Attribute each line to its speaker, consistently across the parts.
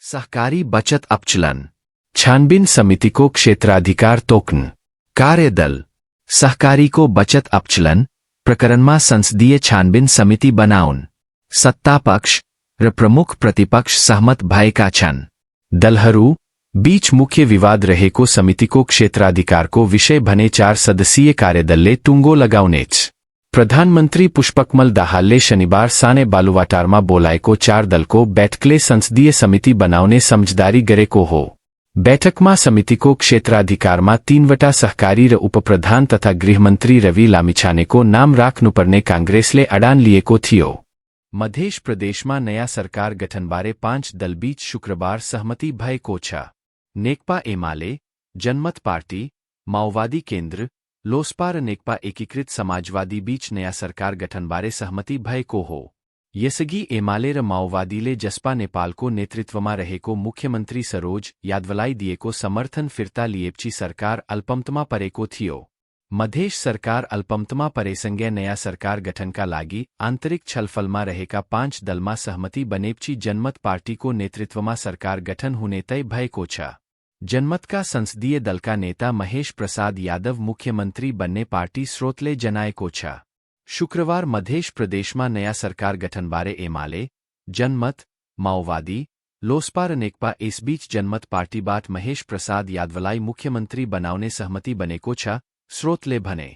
Speaker 1: सहकारी बचत अपचलन छानबीन समिति को क्षेत्राधिकार तोकन कार्यदल सहकारी को बचत अपचलन प्रकरण में संसदीय छानबीन समिति बनाउन सत्ता पक्ष र प्रमुख प्रतिपक्ष सहमत भएका छन्। दलहरू बीच मुख्य विवाद रहेको समितिको क्षेत्राधिकारको विषय भने 4 सदस्यीय कार्यदलले टुङ्गो लगाउनेछ। प्रधानमन्त्री पुष्पकमल दाहालले शनिबार साने बालुवाटारमा बोलाएको 4 दलको बैठकले संसदीय समिति बनाउने सम्झदारी गरेको हो। बैठकमा समितिको क्षेत्राधिकारमा 3वटा सहकारी र उपप्रधान तथा गृहमन्त्री रवि लामिछानेको नाम राख्नुपर्ने कांग्रेसले अडान लिएको थियो। मध्य प्रदेशमा नयाँ सरकार गठनबारे 5 दलबीच शुक्रबार सहमति भएको छ। नेकपा एमाले, जनमत पार्टी, माओवादी केन्द्र, लोसपा र नेकपा एकीकृत समाजवादी बीच नयाँ सरकार गठनबारे सहमति भएको हो। यसअघि एमाले र माओवादीले जसपा नेपालको नेतृत्वमा रहेको मुख्यमन्त्री सरोज यादवलाई दिएको समर्थन फिर्ता लिएपछि सरकार अल्पमतमा परेको थियो। मधेश सरकार अल्पमतमा परेसँगै नयाँ सरकार गठनका लागि आन्तरिक छलफलमा रहेका 5 दलमा सहमति बनेपछि जनमत पार्टीको नेतृत्वमा सरकार गठन हुने तय भएको छ। जनमतका संसदीय दलका नेता महेश प्रसाद यादव मुख्यमन्त्री बन्ने पार्टी स्रोतले जनाएको छ। शुक्रबार मध्य प्रदेशमा नयाँ सरकार गठनबारे एमाले, जनमत, माओवादी, लोसपा र नेकपा यसबीच जनमत पार्टीबाट महेश प्रसाद यादवलाई मुख्यमन्त्री बनाउने सहमति बनेको छ, स्रोतले भने।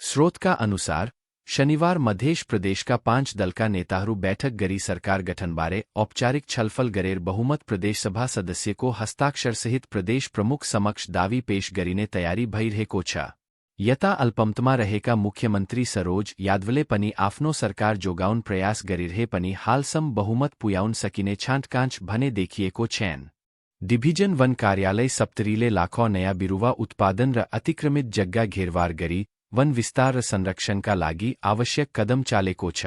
Speaker 1: स्रोतका अनुसार शनिबार मध्य प्रदेशका 5 दलका नेताहरू बैठक गरी सरकार गठनबारे औपचारिक छलफल गरेर बहुमत प्रदेशसभा सदस्यको हस्ताक्षरसहित प्रदेश प्रमुख समक्ष दावी पेश गरिने तयारी भइरहेको छ। यता अल्पमतमा रहेका मुख्यमन्त्री सरोज यादवले पनि आफ्नो सरकार जोगाउन प्रयास गरिरहे पनि हालसम्म बहुमत पुर्याउन सकिने छाँटकाँच भने देखिएको छैन। डिभिजन वन कार्यालय सप्तरीले लाखौं नयाँ बिरुवा उत्पादन र अतिक्रमित जग्गा घेरवार गरी वन विस्तार र संरक्षणका लागि आवश्यक कदम चालेको छ।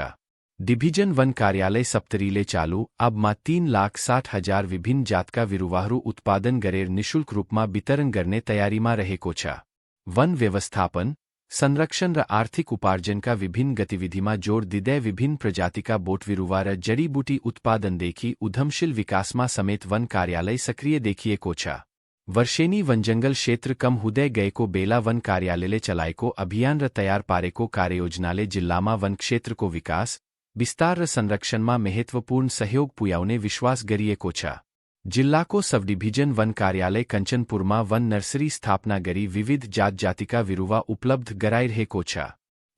Speaker 1: डिभिजन वन कार्यालय सप्तरीले चालू अबमा 3,60,000 विभिन्न जातका बिरुवाहरू उत्पादन गरेर निशुल्क रूपमा वितरण गर्ने तयारीमा रहेको छ। वन व्यवस्थापन, संरक्षण र आर्थिक उपार्जनका विभिन्न गतिविधिमा जोड दिँदै विभिन्न प्रजातिका बोटबिरुवा र जडीबुटी उत्पादनदेखि उद्यमशील विकासमा समेत वन कार्यालय सक्रिय देखिएको छ। वर्षेनी वनजङ्गल क्षेत्र कम हुँदै गएको बेला वन कार्यालयले चलाएको अभियान र तयार पारेको कार्ययोजनाले जिल्लामा वन क्षेत्रको विकास, विस्तार र संरक्षणमा महत्त्वपूर्ण सहयोग पुर्याउने विश्वास गरिएको छ। जिल्लाको सबडिभिजन वन कार्यालय कञ्चनपुरमा वन नर्सरी स्थापना गरी विविध जातजातिका बिरुवा उपलब्ध गराइरहेको छ।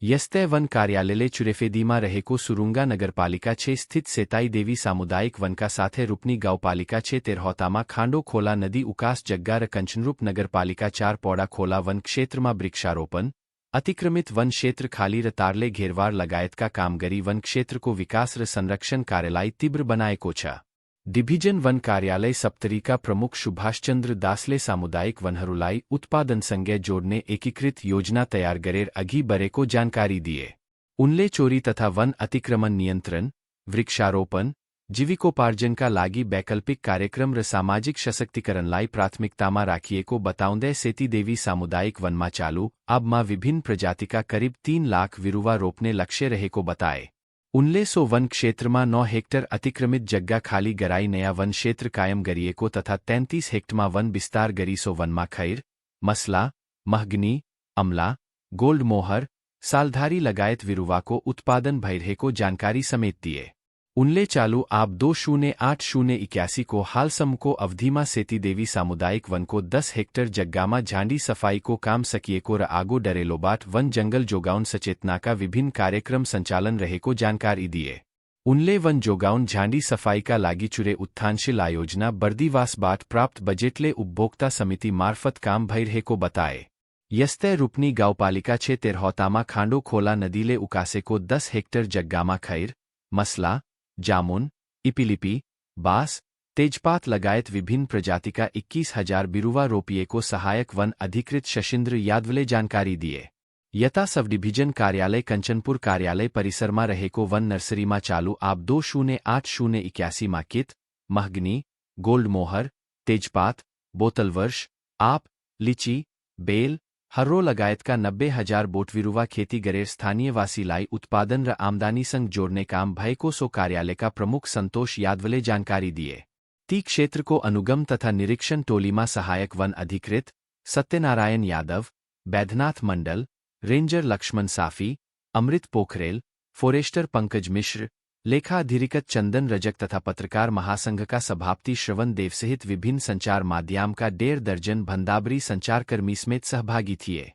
Speaker 1: यस्तै वन कार्यालयले चुरेफेदीमा रहेको सुरुङ्गा नगरपालिका 6 स्थित सेताई देवी सामुदायिक वनका साथै रूपनी गाउँपालिका 6 तेरहौतामा खाण्डो खोला नदी उकास जग्गा र कञ्चनरूप नगरपालिका 4 पौडा खोला वन क्षेत्रमा वृक्षारोपण, अतिक्रमित वन क्षेत्र खाली र तारले घेरवार लगायतका काम गरी वन क्षेत्रको विकास र संरक्षण कार्यलाई तीव्र बनाएको छ। डिभिजन वन कार्यालय सप्तरीका प्रमुख सुभाषचन्द्र दासले सामुदायिक वनहरूलाई उत्पादनसँगै जोड्ने एकीकृत योजना तयार गरेर अघि बढेको जानकारी दिए। उनले चोरी तथा वन अतिक्रमण नियन्त्रण, वृक्षारोपण, जीविकोपार्जनका लागि वैकल्पिक कार्यक्रम र सामाजिक सशक्तिकरणलाई प्राथमिकतामा राखिएको बताउँदै सेतीदेवी सामुदायिक वनमा चालू अबमा विभिन्न प्रजातिका करिब 3 लाख बिरुवा रोप्ने लक्ष्य रहेको बताए। उनले सो वन क्षेत्रमा 9 हेक्टर अतिक्रमित जग्गा खाली गराई नयाँ वन क्षेत्र कायम गरिएको तथा 33 हेक्टरमा वन विस्तार गरी सो वनमा खैर, मसला, महगनी, अमला, गोल्ड मोहर, सालधारी लगायत बिरुवाको उत्पादन भइरहेको जानकारी समेत दिए। उनले चालू आब 208081 को हालसम्मको अवधिमा सेतीदेवी सामुदायिक वनको 10 हेक्टर जग्गामा झाँडी सफाईको काम सकिएको र आगो डरेलोबाट वन जङ्गल जोगाउन सचेतनाका विभिन्न कार्यक्रम सञ्चालन रहेको जानकारी दिए। उनले वन जोगाउन झाँडी सफाईका लागि चुरे उत्थानशील आयोजना बर्दिवासबाट प्राप्त बजेटले उपभोक्ता समिति मार्फत काम भइरहेको बताए। यस्तै रूपनी गाउँपालिका 6 तेरहौतामा खाण्डो खोला नदीले उकासेको 10 हेक्टर जग्गामा खैर, मसला, जामुन, इपिलिपी, बाँस, तेजपात लगायत विभिन्न प्रजातिका 21,000 बिरुवा रोपिएको सहायक वन अधिकृत शशिन्द्र यादवले जानकारी दिए। यता सबडिभिजन कार्यालय कञ्चनपुर कार्यालय परिसरमा रहेको वन नर्सरीमा चालू आब 208081 मा कित, महगनी, गोल्ड मोहर, तेजपात, बोतलवर्ष, आप, लिची, बेल, हर्रो लगायतका 90,000 बोटबिरुवा खेती गरेर स्थानीयवासीलाई उत्पादन र आम्दानीसँग जोड्ने काम भएको सो कार्यालयका प्रमुख सन्तोष यादवले जानकारी दिए। ती क्षेत्र को अनुगम तथा निरीक्षण टोलीमा सहायक वन अधिकृत सत्यनारायण यादव, बैद्यनाथ मंडल, रेंजर लक्ष्मण साफी, अमृत पोखरेल, फॉरेस्टर पंकज मिश्र, लेखा अधिकृत चंदन रजक तथा पत्रकार महासंघ का सभापति श्रवण देव सहित विभिन्न संचार माध्यम का 1.5 दर्जन भंडाबरी संचारकर्मी समेत सहभागी थिए।